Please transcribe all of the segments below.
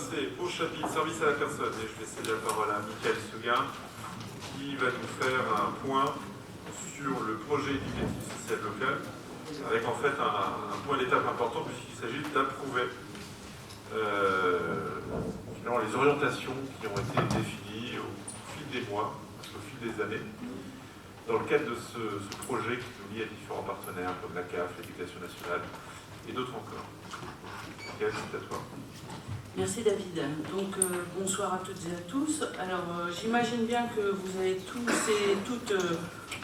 passer au chapitre service à la personne et je vais céder la parole à Michael Seguin qui va nous faire un point sur le projet éducatif social local avec en fait un point d'étape important puisqu'il s'agit d'approuver les orientations qui ont été définies au fil des mois, au fil des années, dans le cadre de ce projet qui nous lie à différents partenaires comme la CAF, l'Éducation nationale et d'autres encore. Michael, c'est à toi. Merci David. Donc bonsoir à toutes et à tous. Alors j'imagine bien que vous avez tous et toutes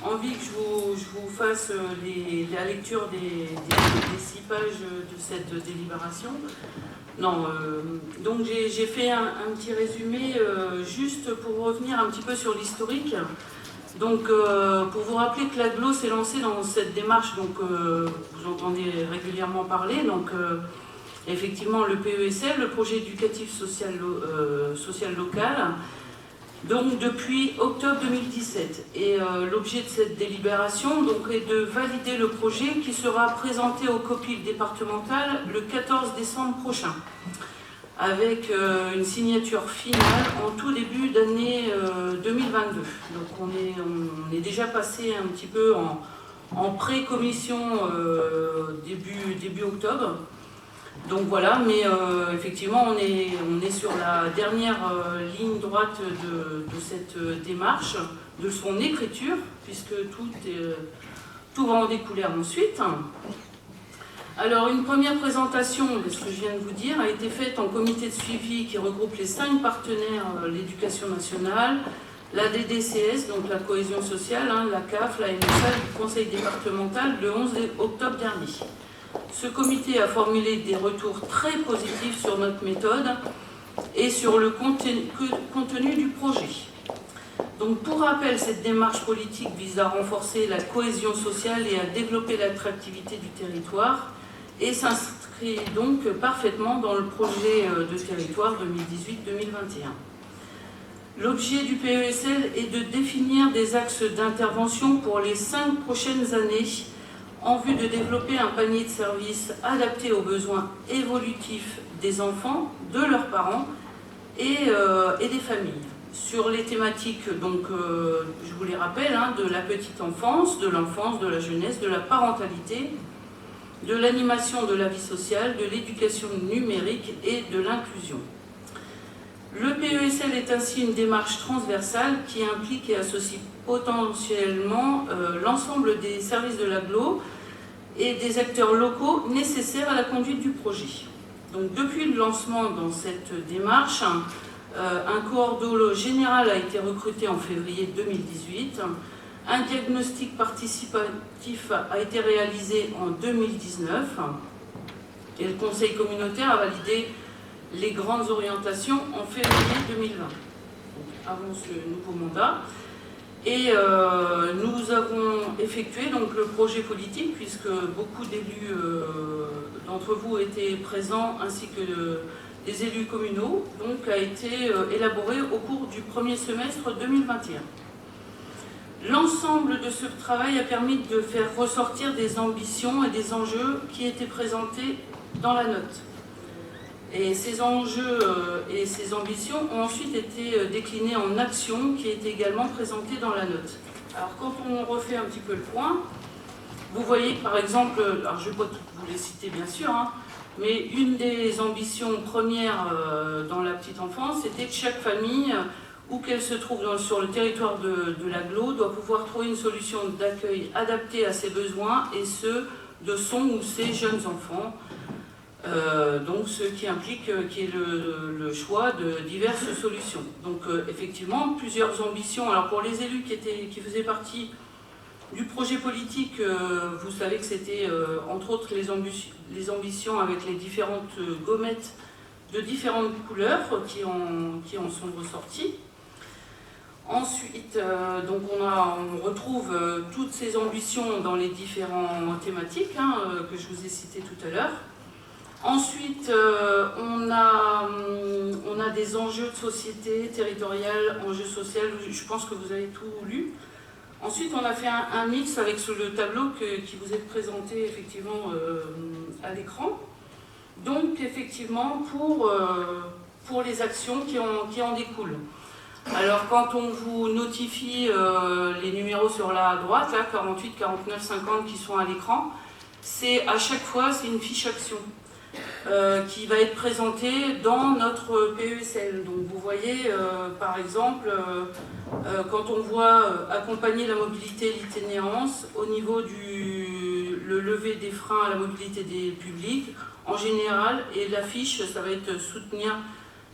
envie que je vous fasse la lecture des 6 pages de cette délibération. Non, donc j'ai fait un petit résumé juste pour revenir un petit peu sur l'historique. Donc pour vous rappeler que l'AGLO s'est lancé dans cette démarche, donc vous entendez régulièrement parler, donc effectivement le PESL, le projet éducatif social local, donc depuis octobre 2017. Et l'objet de cette délibération donc, est de valider le projet qui sera présenté au COPIL départemental le 14 décembre prochain, avec une signature finale en tout début d'année 2022. Donc on est déjà passé un petit peu en pré-commission début octobre. Donc voilà, mais effectivement on est sur la dernière ligne droite de cette démarche, de son écriture, puisque tout va en découler ensuite. Alors une première présentation de ce que je viens de vous dire a été faite en comité de suivi qui regroupe les 5 partenaires, l'éducation nationale, la DDCS, donc la cohésion sociale, la CAF, la MSA, le conseil départemental le 11 octobre dernier. Ce comité a formulé des retours très positifs sur notre méthode et sur le contenu du projet. Donc, pour rappel, cette démarche politique vise à renforcer la cohésion sociale et à développer l'attractivité du territoire et s'inscrit donc parfaitement dans le projet de territoire 2018-2021. L'objet du PESL est de définir des axes d'intervention pour les 5 prochaines années en vue de développer un panier de services adapté aux besoins évolutifs des enfants, de leurs parents et des familles. Sur les thématiques, donc, je vous les rappelle, de la petite enfance, de l'enfance, de la jeunesse, de la parentalité, de l'animation de la vie sociale, de l'éducation numérique et de l'inclusion. Le PESL est ainsi une démarche transversale qui implique et associe potentiellement l'ensemble des services de l'AGLO et des acteurs locaux nécessaires à la conduite du projet. Donc, depuis le lancement dans cette démarche, un coordonnateur général a été recruté en février 2018, un diagnostic participatif a été réalisé en 2019 et le conseil communautaire a validé les grandes orientations en février 2020, donc avant ce nouveau mandat. Et nous avons effectué donc, le projet politique, puisque beaucoup d'élus d'entre vous étaient présents, ainsi que des élus communaux, donc a été élaboré au cours du premier semestre 2021. L'ensemble de ce travail a permis de faire ressortir des ambitions et des enjeux qui étaient présentés dans la note. Et ces enjeux et ces ambitions ont ensuite été déclinés en actions qui étaient également présentées dans la note. Alors quand on refait un petit peu le point, vous voyez par exemple, alors je ne vais pas vous les citer bien sûr, mais une des ambitions premières dans la petite enfance, c'était que chaque famille, où qu'elle se trouve sur le territoire de l'AGLO, doit pouvoir trouver une solution d'accueil adaptée à ses besoins et ceux de son ou ses jeunes enfants. Donc ce qui implique qu'il y ait le choix de diverses solutions. Donc effectivement, plusieurs ambitions. Alors pour les élus qui faisaient partie du projet politique, vous savez que c'était entre autres les ambitions avec les différentes gommettes de différentes couleurs qui en sont ressorties. Ensuite, donc on retrouve toutes ces ambitions dans les différentes thématiques que je vous ai citées tout à l'heure. Ensuite, on a des enjeux de société territoriale, enjeux sociaux, je pense que vous avez tout lu. Ensuite, on a fait un mix avec le tableau qui vous est présenté effectivement à l'écran. Donc, effectivement, pour les actions qui en découlent. Alors quand on vous notifie les numéros sur la droite, là, 48, 49, 50 qui sont à l'écran, c'est à chaque fois c'est une fiche action qui va être présentée dans notre PESL. Donc vous voyez par exemple quand on voit accompagner la mobilité et l'itinérance au niveau du lever des freins à la mobilité des publics en général, et la fiche ça va être soutenir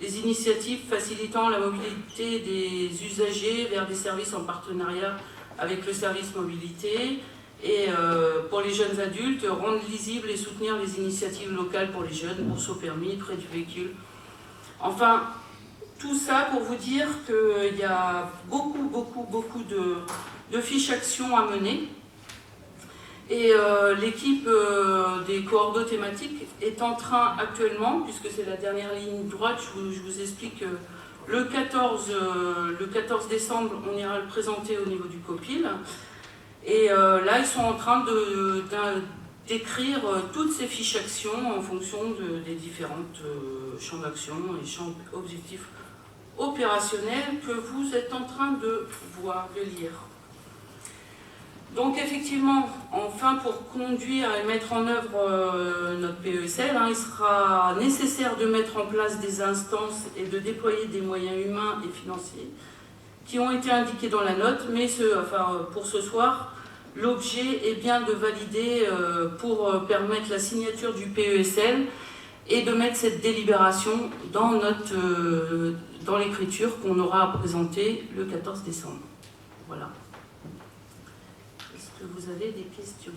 les initiatives facilitant la mobilité des usagers vers des services en partenariat avec le service mobilité. Et pour les jeunes adultes, rendre lisible et soutenir les initiatives locales pour les jeunes, bourse au permis, prêt du véhicule. Enfin, tout ça pour vous dire qu'il y a beaucoup de fiches actions à mener. Et l'équipe des coordos thématiques est en train actuellement, puisque c'est la dernière ligne droite, je vous explique que le 14 décembre, on ira le présenter au niveau du COPIL. Et là, ils sont en train d'écrire toutes ces fiches actions en fonction des différentes champs d'action et champs objectifs opérationnels que vous êtes en train de voir, de lire. Donc effectivement, enfin pour conduire et mettre en œuvre notre PESL, il sera nécessaire de mettre en place des instances et de déployer des moyens humains et financiers qui ont été indiqués dans la note, mais pour ce soir, l'objet est bien de valider pour permettre la signature du PESL et de mettre cette délibération dans l'écriture qu'on aura à présenter le 14 décembre. Voilà. Est-ce que vous avez des questions ?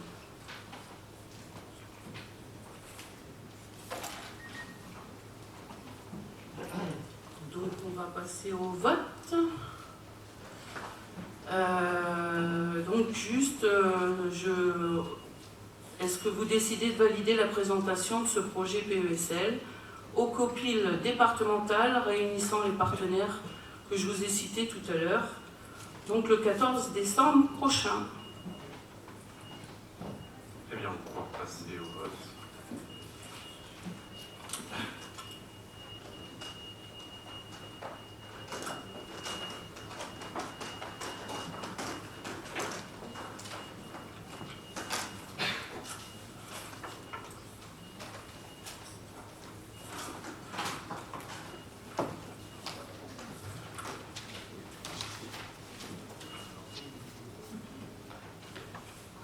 Donc on va passer au vote. Donc juste, est-ce que vous décidez de valider la présentation de ce projet PESL au COPIL départemental réunissant les partenaires que je vous ai cités tout à l'heure, donc le 14 décembre prochain? Très bien, on va passer au vote.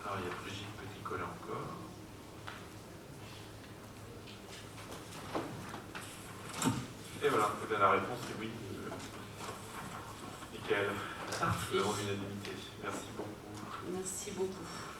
Alors, il y a Brigitte Petit-Collet encore. Et voilà, la réponse est oui. Nickel. Parfait. Nous avons l'unanimité. Merci beaucoup. Merci beaucoup.